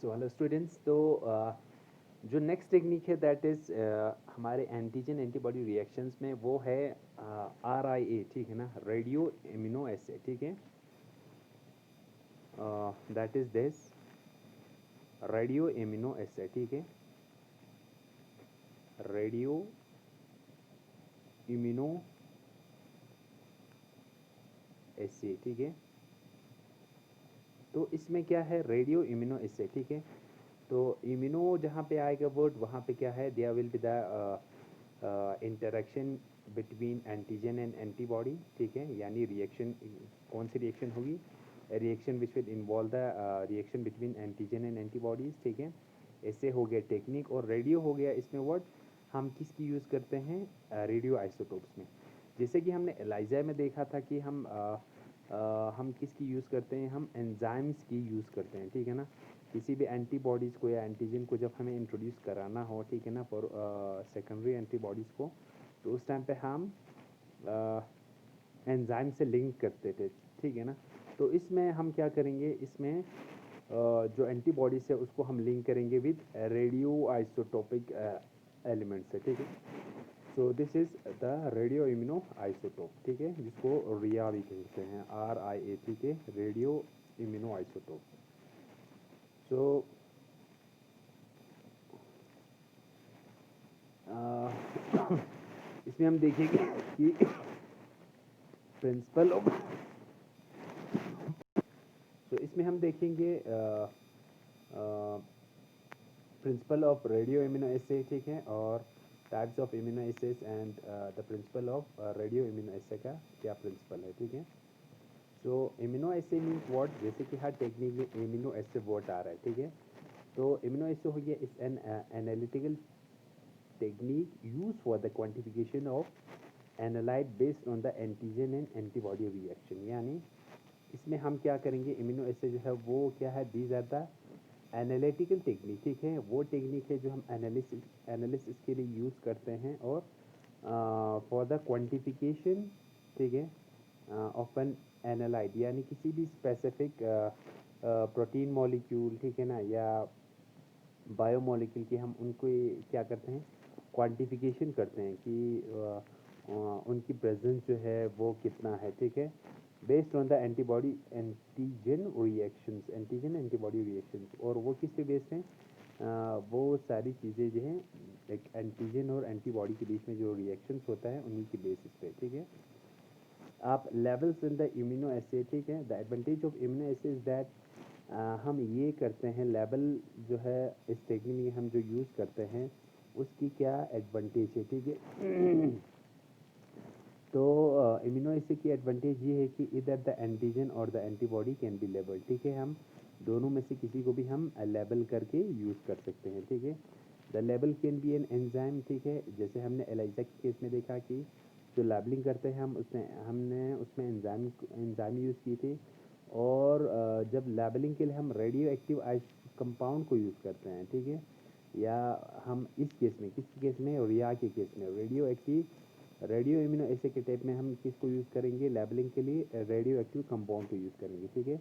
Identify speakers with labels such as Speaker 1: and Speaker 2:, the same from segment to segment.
Speaker 1: So hello students, तो जो next technique है दैट इज़ हमारे एंटीजन एंटीबॉडी रिएक्शंस में वो है RIA, ठीक है ना, रेडियो इम्यूनो एसे, ठीक है। That is this radio immunoassay, ठीक है, रेडियो इम्यूनो एसे, ठीक है। तो इसमें क्या है, रेडियो इम्यूनो एसे, ठीक है। तो इम्यूनो जहाँ पे आएगा वर्ड, वहाँ पे क्या है, there will be the interaction between antigen and antibody, ठीक है। यानी रिएक्शन, कौन सी रिएक्शन होगी, reaction which will involve the reaction between antigen and antibodies, ठीक है। ऐसे हो गया टेक्निक। और रेडियो हो गया इसमें वर्ड, हम किसकी यूज़ करते हैं, रेडियो आइसोटोप्स में। जैसे कि हमने एलाइजा में देखा था कि हम किसकी यूज़ करते हैं, हम एंजाइम्स की यूज़ करते हैं, ठीक है ना। किसी भी एंटीबॉडीज़ को या एंटीजन को जब हमें इंट्रोड्यूस कराना हो, ठीक है ना, फॉर सेकेंडरी एंटीबॉडीज़ को, तो उस टाइम पे हम एंजाइम से लिंक करते थे, ठीक है ना। तो इसमें हम क्या करेंगे, इसमें जो एंटीबॉडीज़ है उसको हम लिंक करेंगे विद रेडियो आइसोटोपिक एलिमेंट से, ठीक है। So this is the radio immuno isotope, ठीक है, जिसको रिया भी कहते हैं, RIA, ठीक है, रेडियो इम्यूनो आइसोटोप। सो इसमें हम देखेंगे कि प्रिंसिपल ऑफ, तो इसमें हम देखेंगे principle of radio immunoassay, ठीक है, और types of immunoassays and the principle of radio immunoassay का क्या प्रिंसिपल है, ठीक है। So immunoassay means what, जैसे कि हर टेक्निक में इम्यूनो एसे वर्ड आ रहा है, ठीक है। तो इम्यूनो एसे हो गया इस an analytical technique used for the quantification of analyte based on the antigen and antibody reaction। यानी इसमें हम क्या करेंगे, इम्यूनो एसे जो है वो क्या है, these are the analytical technique, ठीक है। वो टेक्निक है जो हम एनालिसिस के लिए यूज़ करते हैं, और फॉर द क्वांटिफिकेशन, ठीक है, ऑफ एन एनालाइट, यानी किसी भी स्पेसिफिक प्रोटीन मॉलिक्यूल, ठीक है ना, या बायोमोलिक्यूल की हम उनको क्या करते हैं, क्वांटिफिकेशन करते हैं कि उनकी प्रेजेंस जो है वो कितना है, ठीक है, based on the antibody antigen reactions, antigen antibody reactions. और वो किस पे बेस्ड हैं, वो सारी चीज़ें जो हैं एक एंटीजन और एंटीबॉडी के बीच में जो रिएक्शंस होता है उन्हीं की बेसिस पे, ठीक है। आप लेवल्स इन द इम्यूनो एसे, ठीक है, the advantage of immuno essay is that हम ये करते हैं, लेवल जो है इस टेक्निक में हम जो यूज़ करते हैं उसकी क्या एडवांटेज है, ठीक है। तो इम्यूनो एसे की एडवांटेज ये है कि इधर द एंटीजन और the antibody can be label, ठीक है, हम दोनों में से किसी को भी हम लेबल करके यूज़ कर सकते हैं, ठीक है। The label can be an enzyme, ठीक है, जैसे हमने एलाइजा के केस में देखा कि जो लेबलिंग करते हैं हम, उसमें हमने उसमें एंजाइम यूज़ की थी। और जब लेबलिंग के लिए हम रेडियो एक्टिव कंपाउंड को यूज़ करते हैं, ठीक है, या हम इस केस में, किस केस में, रिया के केस में रेडियो इम्यूनो एसे के टाइप में हम किसको यूज़ करेंगे लेबलिंग के लिए, रेडियो एक्टिव कंपाउंड को यूज़ करेंगे, ठीक है।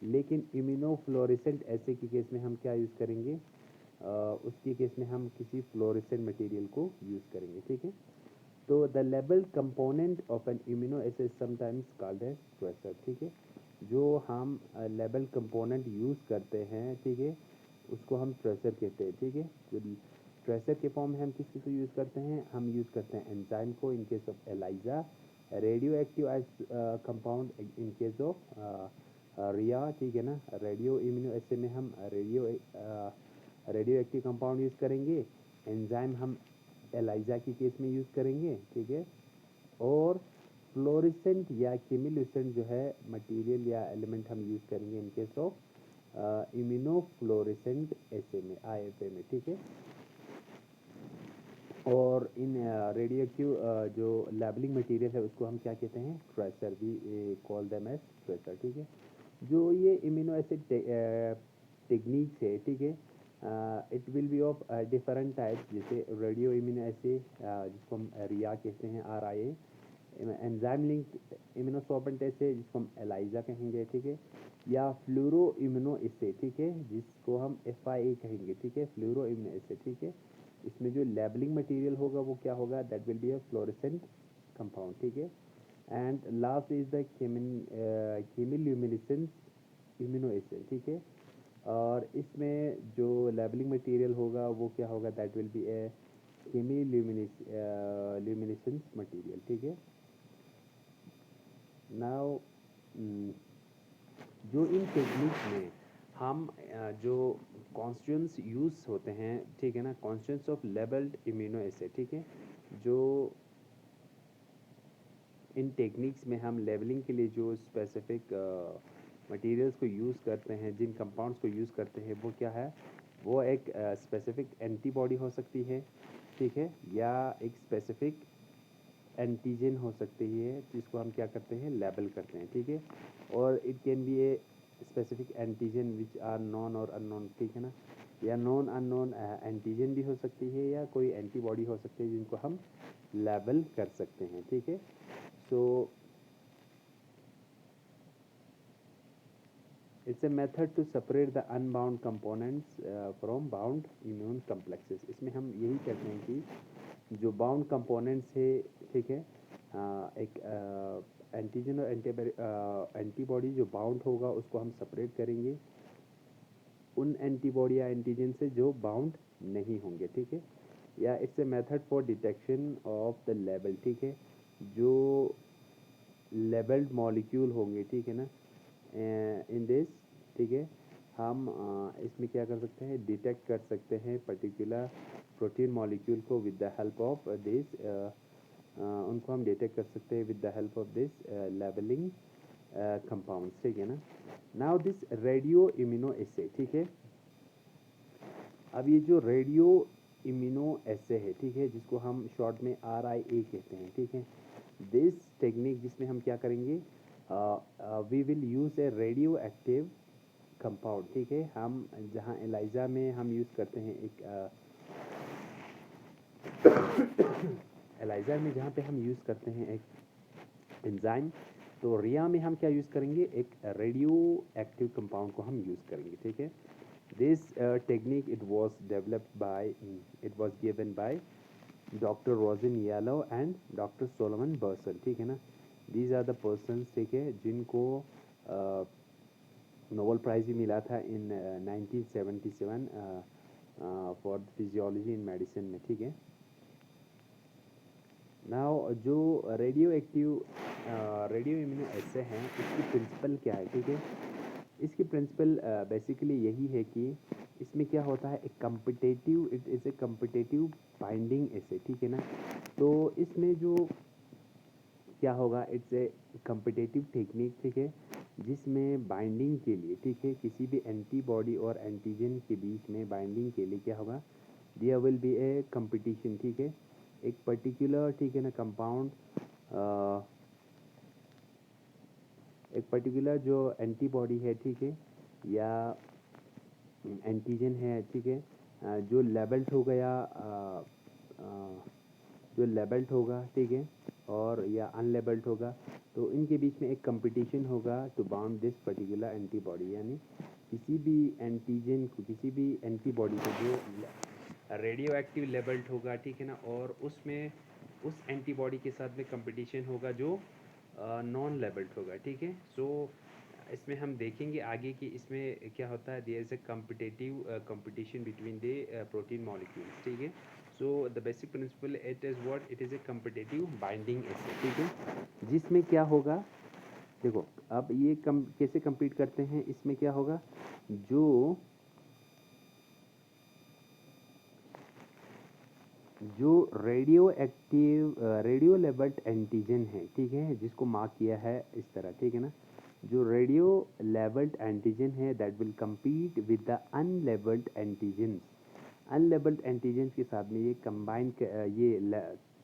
Speaker 1: लेकिन इम्यूनो फ्लोरेसेंट एसे के केस में हम क्या यूज़ करेंगे, उसके केस में हम किसी फ्लोरेसेंट मटेरियल को यूज़ करेंगे, ठीक है। तो the label component of an immunoassay sometimes called as tracer, ठीक है। जो हम लेबल कंपोनेंट यूज़ करते हैं, ठीक है, उसको हम ट्रेसर कहते हैं, ठीक है। जो ट्रेसर के फॉर्म में हम किस किस को यूज़ करते हैं, हम यूज़ करते हैं एंजाइम को in case of ELISA, radioactive compound in case of RIA, ठीक है ना। रेडियो इम्यूनो एसे में हम रेडियो एक्टिव कंपाउंड यूज़ करेंगे, एंजाइम हम एलाइजा की केस में यूज़ करेंगे, ठीक है। और फ्लोरेसेंट या केमिल्यूसेंट जो है मटेरियल या एलिमेंट हम यूज़ करेंगे in case of immunofluorescent assay में, IFA में, ठीक है। और इन रेडियो एक्टिव जो लेबलिंग मटेरियल है उसको हम क्या कहते हैं, ट्रेसर, भी कॉल देम एज ट्रेसर, ठीक है। जो ये इम्यूनो एसिड टेक्निक्स है, ठीक है, it will B of different types, जैसे रेडियो इम्यूनो एसे जिसको हम रिया कहते हैं, RIA, एंजाइम लिंक इम्यूनोसॉर्बेंट एसे जिसको हम एलाइजा कहेंगे, ठीक है। या फ्लूरो इम्यूनो एसे, ठीक है, जिसको हम FIA कहेंगे, ठीक है, फ्लूरो इम्यूनो एसे, ठीक है। इसमें जो लेबलिंग मटेरियल होगा वो क्या होगा, that will be a fluorescent compound, ठीक है। And last is the chemiluminescence immunoassay, ठीक है। और इसमें जो लेबलिंग मटेरियल होगा वो क्या होगा, that will be a chemiluminescence material, ठीक है। नाउ जो इन टेक्निक्स में हम जो कॉन्स्टिट्यूएंट्स यूज़ होते हैं, ठीक है ना, constituents of labelled immuno acid, ठीक है, जो इन टेक्निक्स में हम लेबलिंग के लिए जो स्पेसिफिक मटेरियल्स को यूज़ करते हैं, जिन कंपाउंड्स को यूज़ करते हैं, वो क्या है, वो एक स्पेसिफिक एंटीबॉडी हो सकती है, ठीक है, या एक स्पेसिफिक एंटीजन हो सकती है, जिसको हम क्या करते हैं, लेबल करते हैं, ठीक है। और it can be a specific antigen which are non और अननोन, ठीक है ना, या नॉन अननोन एंटीजन भी हो सकती है, या कोई एंटीबॉडी हो सकती है जिनको हम लेबल कर सकते हैं, ठीक है। So it's a method to separate the unbound components from bound immune complexes. इसमें हम यही कहते हैं कि जो बाउंड कंपोनेंट्स है, ठीक है, एक एंटीजन और एंटीबॉडी जो बाउंड होगा उसको हम सेपरेट करेंगे उन एंटीबॉडी या एंटीजन से जो बाउंड नहीं होंगे, ठीक है। या it's a method for detection of the label, ठीक है, जो लेबल्ड मॉलिक्यूल होंगे, ठीक है ना, इन दिस, ठीक है, हम इसमें क्या कर सकते हैं, डिटेक्ट कर सकते हैं पर्टिकुलर प्रोटीन मॉलिक्यूल को with the help of this, उनको हम डिटेक्ट कर सकते हैं with the help of this labelling compounds, ठीक है ना। Now this radio immunoassay, ठीक है, अब ये जो रेडियो इम्यूनो एसे है, ठीक है, जिसको हम शॉर्ट में RIA कहते हैं, ठीक है, दिस टेक्निक जिसमें हम क्या करेंगे, we will use a radioactive compound, ठीक है, हम जहाँ एलाइजा में हम यूज़ करते हैं एक एलाइजा में जहाँ पे हम यूज़ करते हैं एक एंजाइम, तो रिया में हम क्या यूज़ करेंगे, एक रेडियो एक्टिव कंपाउंड को हम यूज़ करेंगे, ठीक है। This technique it was given by Dr. Rosin Yalow and Dr. Solomon Bursell, ठीक है ना। These are the persons, ठीक है, जिनको नोबेल प्राइज़ भी मिला था इन 1977 फॉर फिजियोलॉजी इन मेडिसिन में, ठीक है। नाउ जो रेडियो इम्यूनो एसे हैं, इसकी प्रिंसिपल क्या है, ठीक है। इसकी प्रिंसिपल बेसिकली यही है कि इसमें क्या होता है, it is a competitive binding assay, ठीक है ना। तो इसमें जो क्या होगा, इट्स ए कम्पिटेटिव टेक्निक, ठीक है, जिसमें बाइंडिंग के लिए, ठीक है, किसी भी एंटीबॉडी और एंटीजन के बीच में बाइंडिंग के लिए क्या होगा, there will be a competition, ठीक है, एक पर्टिकुलर, ठीक है ना, कंपाउंड, एक पर्टिकुलर जो एंटीबॉडी है, ठीक है, या एंटीजन है, ठीक है, जो लेबल्ड हो गया, जो लेबल्ड होगा, ठीक है, और या अनलेबल्ड होगा, तो इनके बीच में एक कंपटीशन होगा to bound this particular antibody, यानी किसी भी एंटीजन को, किसी भी एंटीबॉडी को जो रेडियो एक्टिव लेबल्ड होगा, ठीक है ना, और उसमें उस एंटीबॉडी के साथ में कंपटीशन होगा जो नॉन लेबल्ड होगा, ठीक है। सो इसमें हम देखेंगे आगे कि इसमें क्या होता है, there is a competitive competition between the protein molecules, ठीक है। So the basic principle it is a competitive binding acid, ठीक है, जिसमें क्या होगा, देखो अब ये कैसे compete करते हैं, इसमें क्या होगा, जो जो radio active radio labelled antigen है, ठीक है, जिसको मार्क किया है इस तरह, ठीक है ना, जो रेडियो लेबल्ड एंटीजन है that will compete with the unlabelled antigens, unlabelled antigens के साथ में ये ये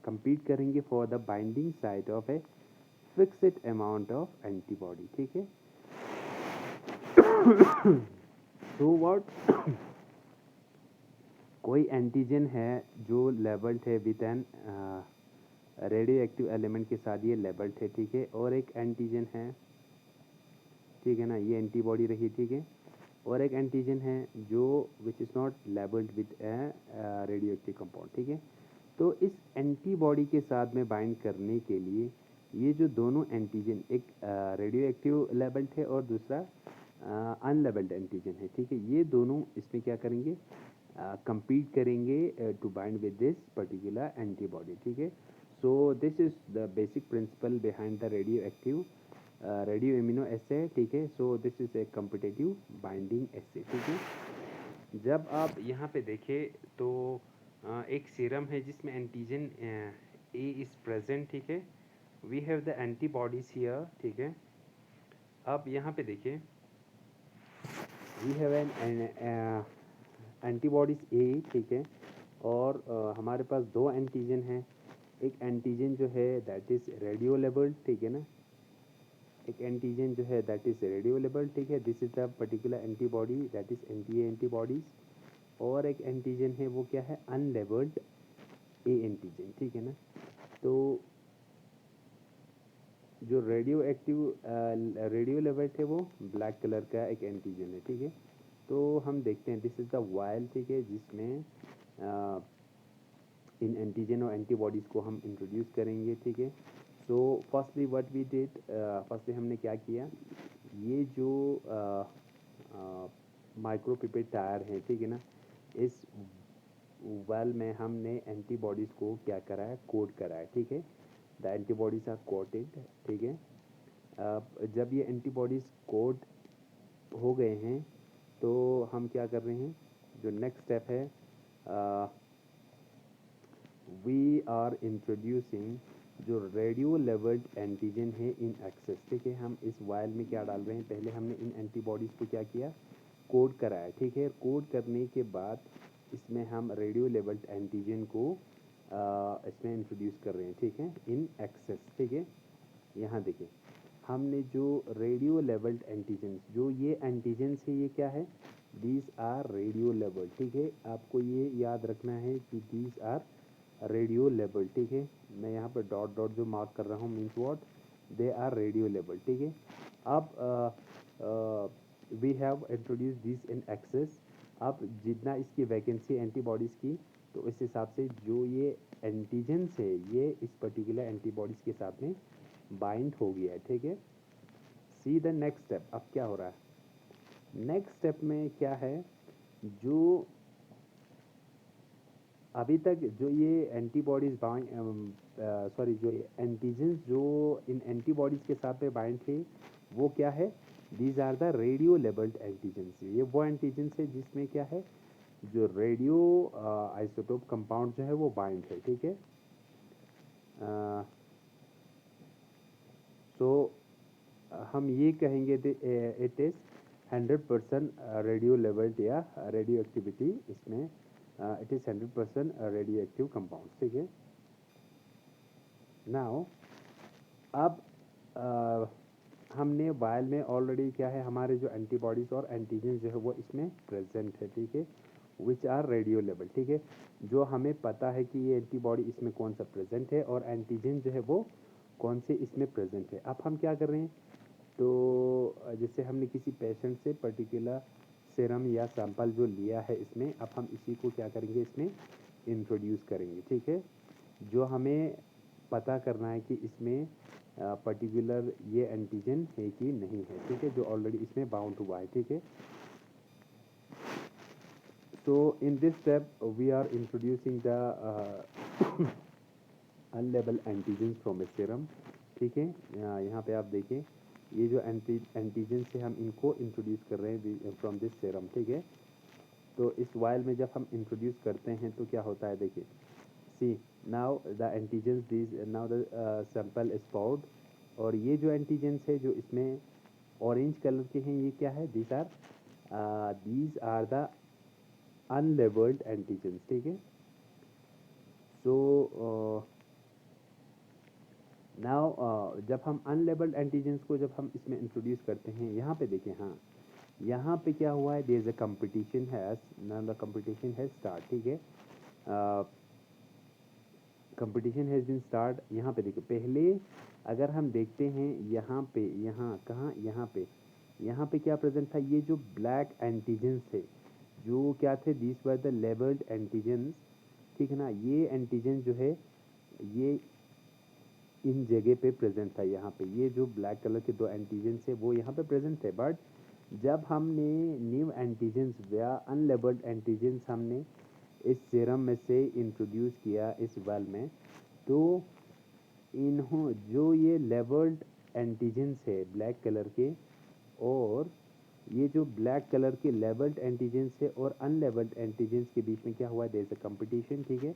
Speaker 1: compete करेंगे for the binding site of a fixed amount of antibody, ठीक है। सो व्हाट कोई एंटीजन है जो लेबल्ड है with an radioactive element के साथ ये लेबल्ड है, ठीक है, और एक एंटीजन है, ठीक है ना, ये एंटीबॉडी रही, ठीक है। और एक एंटीजन है जो which is not labelled with radio active compound, ठीक है। तो इस एंटीबॉडी के साथ में बाइंड करने के लिए ये जो दोनों एंटीजन, एक रेडियो एक्टिव लेबल्ड है और दूसरा अनलेबल्ड एंटीजन है, ठीक है। ये दोनों इसमें क्या करेंगे, compete करेंगे to bind with this particular antibody, ठीक है। So this is the basic principle behind the radioactive radio immunoassay, ठीक है। So this is a competitive binding assay, ठीक है। जब आप यहाँ पे देखें तो एक सीरम है जिसमें एंटीजन ए इज प्रेजेंट, ठीक है। We have the antibodies here, ठीक है। अब यहाँ पे देखिए, we have an antibodies A, ठीक है। और हमारे पास दो एंटीजन हैं। एक एंटीजन जो है दैट इज़ रेडियो लेबल्ड, ठीक है ना। एक एंटीजन जो है दैट इज़ रेडियो लेबल्ड, ठीक है। This is the particular antibody that is antibodies. और एक एंटीजन है वो क्या है, अनलेबल्ड ए एंटीजन, ठीक है ना। तो जो रेडियो लेबल्ड है वो ब्लैक कलर का एक एंटीजन है, ठीक है। तो हम देखते हैं, दिस इज़ द वायल, ठीक है, जिसमें इन एंटीजन और एंटीबॉडीज़ को हम इंट्रोड्यूस करेंगे, ठीक है। So firstly what we did, firstly हमने क्या किया, ये जो माइक्रोपिपेट टायर है, ठीक है ना, इस वायल में हमने एंटीबॉडीज़ को क्या करा है, कोड करा है, ठीक है। द एंटीबॉडीज़ आर कोटेड, ठीक है। जब ये एंटीबॉडीज़ कोड हो गए हैं तो हम क्या कर रहे हैं, जो नेक्स्ट स्टेप है, वी आर इंट्रोड्यूसिंग जो रेडियो लेवल्ड एंटीजन है इन एक्सेस, ठीक है। हम इस वायल में क्या डाल रहे हैं, पहले हमने इन एंटीबॉडीज़ को क्या किया, कोड कराया, ठीक है। कोड करने के बाद इसमें हम रेडियो लेवल्ड एंटीजन को इसमें इंट्रोड्यूस कर रहे हैं, ठीक है, इन एक्सेस, ठीक है। यहाँ देखिए, हमने जो रेडियो लेवल्ड एंटीजन, जो ये एंटीजन है, ये क्या है, दीज आर रेडियो लेवल्ड, ठीक है। आपको ये याद रखना है कि दीज आर रेडियो लेवल, ठीक है। मैं यहाँ पर डॉट डॉट जो मार्क कर रहा हूँ means what, they are radio level, ठीक है। अब we have introduce this in excess. अब जितना इसकी वैकेंसी एंटीबॉडीज़ की, तो इस हिसाब से जो ये एंटीजन्स है ये इस पर्टिकुलर एंटीबॉडीज़ के साथ में बाइंड हो गया है, ठीक है। सी द नेक्स्ट स्टेप, अब क्या हो रहा है, नेक्स्ट स्टेप में क्या है, जो अभी तक जो ये एंटीबॉडीज़ जो एंटीजन्स जो इन एंटीबॉडीज़ के साथ में बाइंड थे, वो क्या है, these are the radio labelled antigens. ये वो एंटीजन्स है जिसमें क्या है, जो रेडियो आइसोटोप कंपाउंड जो है वो बाइंड है, ठीक है। सो हम ये कहेंगे इट इज़ 100% रेडियो लेवल्ड या रेडियो एक्टिविटी, इसमें it is 100% radio active compound, ठीक है। नाउ अब हमने वायल में ऑलरेडी क्या है, हमारे जो एंटीबॉडीज़ और एंटीजन जो है वो इसमें प्रेजेंट है, ठीक है, विच आर रेडियो लेवल, ठीक है। जो हमें पता है कि ये एंटीबॉडी इसमें कौन सा प्रेजेंट है और एंटीजन जो है वो कौन से इसमें प्रेजेंट है। अब हम क्या कर रहे हैं, तो जैसे हमने किसी पेशेंट से पर्टिकुलर सीरम या सैंपल जो लिया है इसमें, अब हम इसी को क्या करेंगे, इसमें इंट्रोड्यूस करेंगे, ठीक है। जो हमें पता करना है कि इसमें पर्टिकुलर ये एंटीजन है कि नहीं है, ठीक है, जो ऑलरेडी इसमें बाउंड हुआ है, ठीक है। So in this step we are introducing the unlabelled antigen from a serum, ठीक है। यहाँ पे आप देखें, ये जो एंटीजन से हम इनको इंट्रोड्यूस कर रहे हैं फ्रॉम दिस सीरम, ठीक है। तो इस वायल में जब हम इंट्रोड्यूस करते हैं तो क्या होता है, देखिए, see now the antigens this, now the sample is poured. और ये जो एंटीजन्स है जो इसमें ऑरेंज कलर के हैं, ये क्या है, these are the unlabelled antigens, ठीक है। सो नाउ जब हम अनलेबल्ड एंटीजन्स को जब हम इसमें इंट्रोड्यूस करते हैं, यहाँ पे देखें, हाँ, यहाँ पे क्या हुआ है, there is a competition has, now the competition has start, ठीक है। Competition has been start. यहाँ पे देखिए, पहले अगर हम देखते हैं, यहाँ पे, यहाँ कहाँ, यहाँ पे यहाँ पे क्या प्रेजेंट था, ये जो ब्लैक एंटीजन्स थे, जो क्या थे, this were the labelled antigens, ठीक है ना। ये एंटीजन जो है ये इन जगह पे प्रेजेंट था, यहाँ पे ये जो ब्लैक कलर के दो एंटीजन्स है वो यहाँ पे प्रेजेंट थे। बट जब हमने न्यू एंटीजन्स या अनलेबल्ड एंटीजन्स हमने इस सीरम में से इंट्रोड्यूस किया इस वेल में, तो इन्हों जो ये लेबल्ड एंटीजन्स है ब्लैक कलर के, और ये जो ब्लैक कलर के लेबल्ड एंटीजन्स है और अनलेबल्ड एंटीजन्स के बीच में क्या हुआ, देयर इज अ कंपटीशन, ठीक है।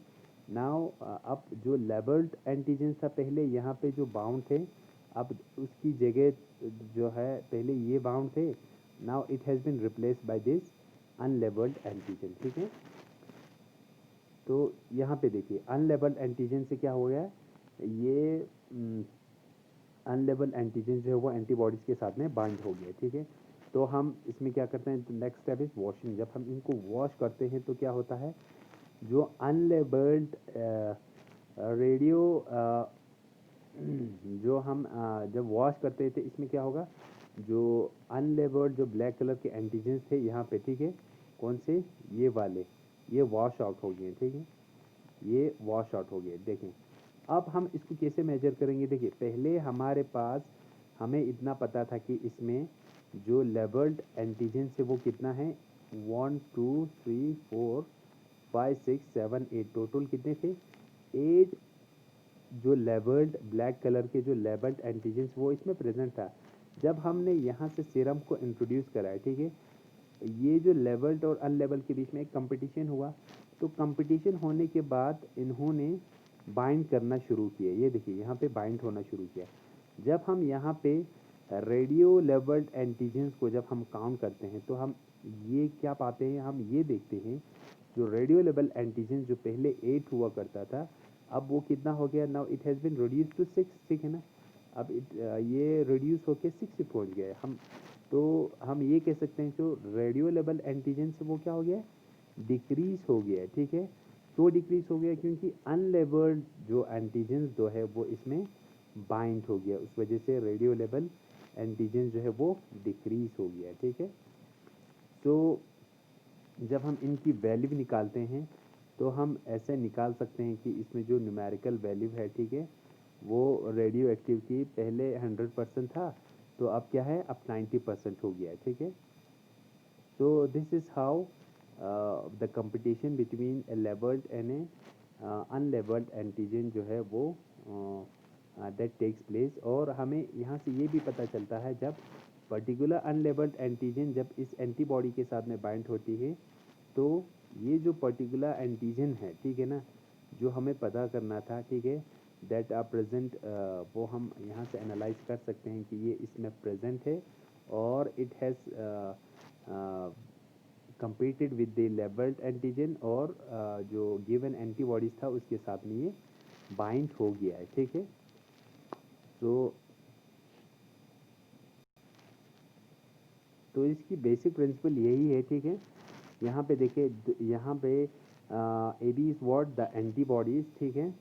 Speaker 1: नाउ अब जो लेबल्ड एंटीजन्स था पहले यहाँ पे जो बाउंड थे, अब उसकी जगह जो है पहले ये बाउंड थे, now it has been replaced by this unlabelled antigen, ठीक है। तो यहाँ पे देखिए अनलेबल्ड एंटीजन से क्या हो गया, ये अनलेबल एंटीजन जो है वो एंटीबॉडीज़ के साथ में बाइंड हो गया, ठीक है। तो हम इसमें क्या करते हैं, नेक्स्ट स्टेप इज़ वॉशिंग। जब हम इनको वॉश करते हैं तो क्या होता है, जो अनलेबल्ड रेडियो जो हम जब वॉश करते थे इसमें क्या होगा, जो अनलेबल्ड जो ब्लैक कलर के एंटीजन्स थे यहाँ पे, ठीक है, कौन से, ये वाले, ये वॉश आउट हो गए, ठीक है, ये वॉश आउट हो गए। देखें अब हम इसको कैसे मेजर करेंगे, देखिए पहले हमारे पास हमें इतना पता था कि इसमें जो लेबल्ड एंटीजन है वो कितना है, 1 2 3 4 5 6 7 8, टोटल कितने थे, 8 जो लेबल्ड ब्लैक कलर के जो लेबल्ड एंटीजन्स वो इसमें प्रेजेंट था। जब हमने यहाँ से सीरम को इंट्रोड्यूस कराया, ठीक है, ये जो लेबल्ड और अनलेबल्ड के बीच में एक कंपटीशन हुआ, तो कंपटीशन होने के बाद इन्होंने बाइंड करना शुरू किया। ये देखिए यहाँ पे बाइंड होना शुरू किया। जब हम यहाँ पे रेडियो लेबल्ड एंटीजन्स को जब हम काउंट करते हैं तो हम ये क्या पाते हैं, हम ये देखते हैं जो रेडियो लेबल एंटीजन जो पहले 8 हुआ करता था, अब वो कितना हो गया, now it has been reduce to 6, ठीक है ना। अब ये रिड्यूस होके 6 पे पहुँच गया हम। तो हम ये कह सकते हैं जो रेडियो लेबल एंटीजन से वो क्या हो गया, डिक्रीज हो गया, ठीक है। तो डिक्रीज हो गया क्योंकि अनलेबल्ड जो एंटीजन जो है वो इसमें बाइंड हो गया, उस वजह से रेडियो लेबल एंटीजन जो है वो डिक्रीज हो गया, ठीक है। तो जब हम इनकी वैल्यू निकालते हैं तो हम ऐसे निकाल सकते हैं कि इसमें जो न्यूमेरिकल वैल्यू है, ठीक है, वो रेडियो एक्टिव की पहले 100% था, तो अब क्या है, अब 90% हो गया है, ठीक है। So this is how the competition between A labelled and A unlabelled antigen जो है वो दैट टेक्स प्लेस। और हमें यहाँ से ये भी पता चलता है जब पर्टिकुलर अनलेबल्ड एंटीजन जब इस एंटीबॉडी के साथ में बाइंड होती है, तो ये जो पर्टिकुलर एंटीजन है, ठीक है ना, जो हमें पता करना था, ठीक है, दैट आर प्रेजेंट, वो हम यहाँ से एनालाइज कर सकते हैं कि ये इसमें प्रेजेंट है और it has competed with the labelled antigen, और जो गिवन एंटीबॉडीज था उसके साथ में ये बाइंड हो गया है, ठीक है। तो इसकी बेसिक प्रिंसिपल यही है, ठीक है। यहाँ पे देखिए, यहाँ पे A B is what, the antibodies, ठीक है।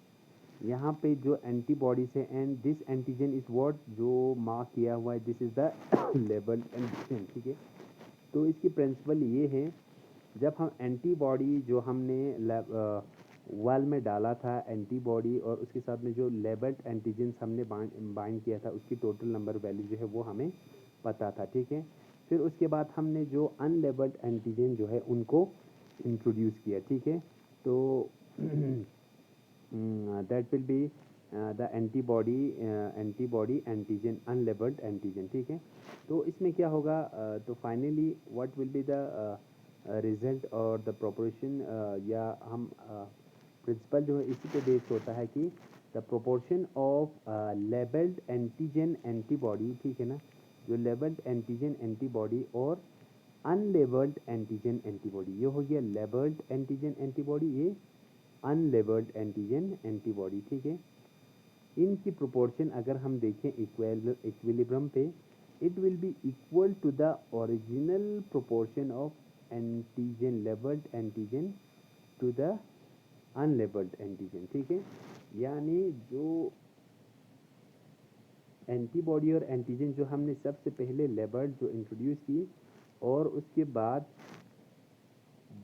Speaker 1: यहाँ पे जो एंटीबॉडीज है and this antigen is what, जो मार्क किया हुआ है, this is the labelled antigen, ठीक है। तो इसकी प्रिंसिपल ये है, जब हम एंटीबॉडी जो हमने वाल में डाला था एंटीबॉडी, और उसके साथ में जो लेबल्ड एंटीजन्स हमने बाइंड किया था उसकी टोटल नंबर वैल्यू जो है वो हमें पता था, ठीक है। फिर उसके बाद हमने जो अनलेबल्ड एंटीजन जो है उनको इंट्रोड्यूस किया, ठीक है। तो that will be the antibody antigen unlabelled antigen, ठीक है। तो इसमें क्या होगा, तो finally what will be the result और द प्रोपोर्शन, या हम प्रिंसिपल जो है इसी पे बेस्ड होता है कि the proportion of labelled antigen antibody, ठीक है ना, जो लेबल्ड एंटीजन एंटीबॉडी और अनलेबल्ड एंटीजन एंटीबॉडी, ये हो गया लेबल्ड एंटीजन एंटीबॉडी, ये अनलेबल्ड एंटीजन एंटीबॉडी, ठीक है। इनकी प्रोपोर्शन अगर हम देखें इक्विलिब्रियम पे, it will be equal to the original proportion of antigen labelled antigen to the unlabelled antigen, ठीक है। यानी जो एंटीबॉडी और एंटीजन जो हमने सबसे पहले लेबल्ड जो इंट्रोड्यूस किए, और उसके बाद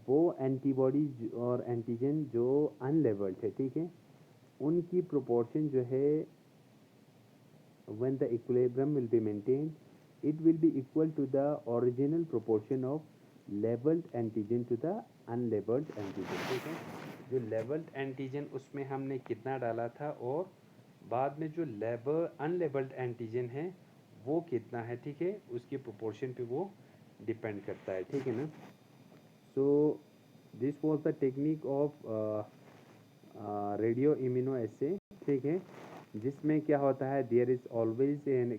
Speaker 1: वो एंटीबॉडी और एंटीजन जो अनलेबल्ड है, ठीक है, उनकी प्रोपोर्शन जो है when the equilibrium will be maintained, it will be equal to the original proportion of labeled antigen to the unlabeled antigen, ठीक है। जो लेबल्ड एंटीजन उसमें हमने कितना डाला था, और बाद में जो अनलेबल्ड एंटीजन है वो कितना है, ठीक है, उसकी प्रोपोर्शन पे वो डिपेंड करता है, ठीक है ना। So this was the technique of radio immunoassay, ठीक है, जिसमें क्या होता है, there is always an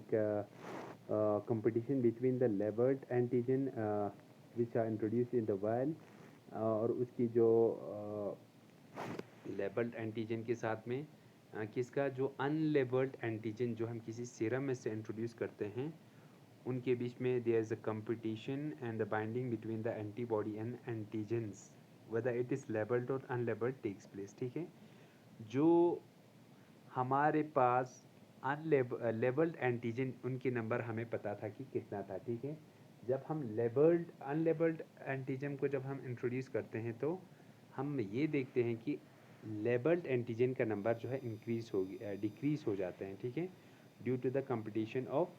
Speaker 1: competition between the labelled antigen which are introduce in the vial, और उसकी जो लेबल्ड एंटीजन के साथ में किसका जो अनलेबल्ड एंटीजन जो हम किसी सीरम में से इंट्रोड्यूस करते हैं, उनके बीच में there is a competition and the binding between the antibody and antigens whether it is labelled और अनलेबल्ड टेक्स प्लेस, ठीक है। जो हमारे पास लेबल्ड एंटीजन, उनके नंबर हमें पता था कि कितना था, ठीक है। जब हम अनलेबल्ड एंटीजन को जब हम इंट्रोड्यूस करते हैं तो हम ये देखते हैं कि लेबल्ड एंटीजन का नंबर जो है डिक्रीज हो जाते हैं, ठीक है, due to the competition of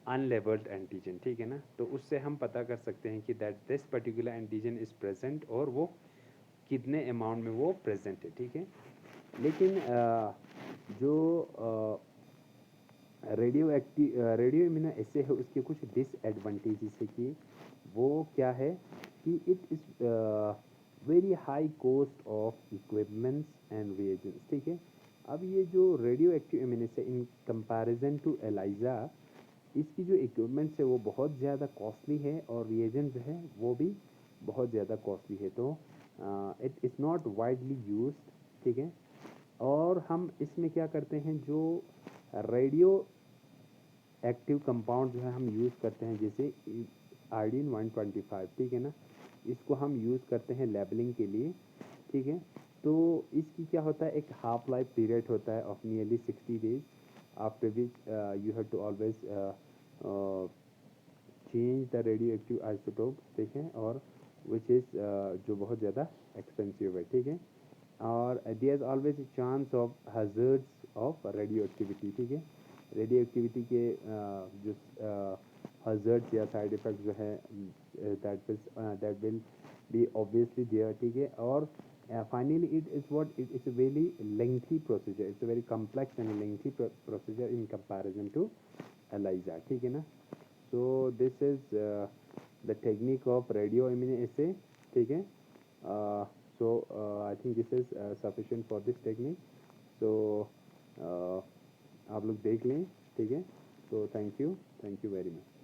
Speaker 1: unlabelled antigen, ठीक है ना। तो उससे हम पता कर सकते हैं कि that this particular antigen is present और वो कितने अमाउंट में वो प्रेजेंट है, ठीक है। लेकिन जो रेडियो इम्यूनो एसे है उसके कुछ डिसएडवांटेजेस है कि वो क्या है कि it is very high cost of equipments and reagents, ठीक है। अब ये जो रेडियो एक्टिव इम्यूनो है इन कंपैरिजन टू एलाइजा, इसकी जो इक्विपमेंट्स है वो बहुत ज़्यादा कॉस्टली है, और रिएजेंट जो है वो भी बहुत ज़्यादा कॉस्टली है, तो it is not widely use, ठीक है। और हम इसमें क्या करते हैं, जो रेडियो एक्टिव कंपाउंड जो है हम यूज़ करते हैं, जैसे आयोडीन 125, ठीक है ना, इसको हम यूज़ करते हैं लेबलिंग के लिए, ठीक है। तो इसकी क्या होता है, एक हाफ लाइफ पीरियड होता है of nearly 60 days, after which you have to always change the radioactive isotope, ठीक है, और विच इज़ जो बहुत ज़्यादा एक्सपेंसिव है, ठीक है। और there is always a chance of hazards of radioactivity, ठीक है। रेडियो एक्टिविटी के जो हजर्ड्स या साइड इफेक्ट जो है that will be obviously there, ठीक है। और finally it is a very lengthy procedure, it's a very complex and lengthy procedure in comparison to ELISA, ठीक है ना। So this is the technique of radio immunoassay, ठीक है। So I think this is sufficient for this technique. So आप लोग देख लें, ठीक है। So thank you very much.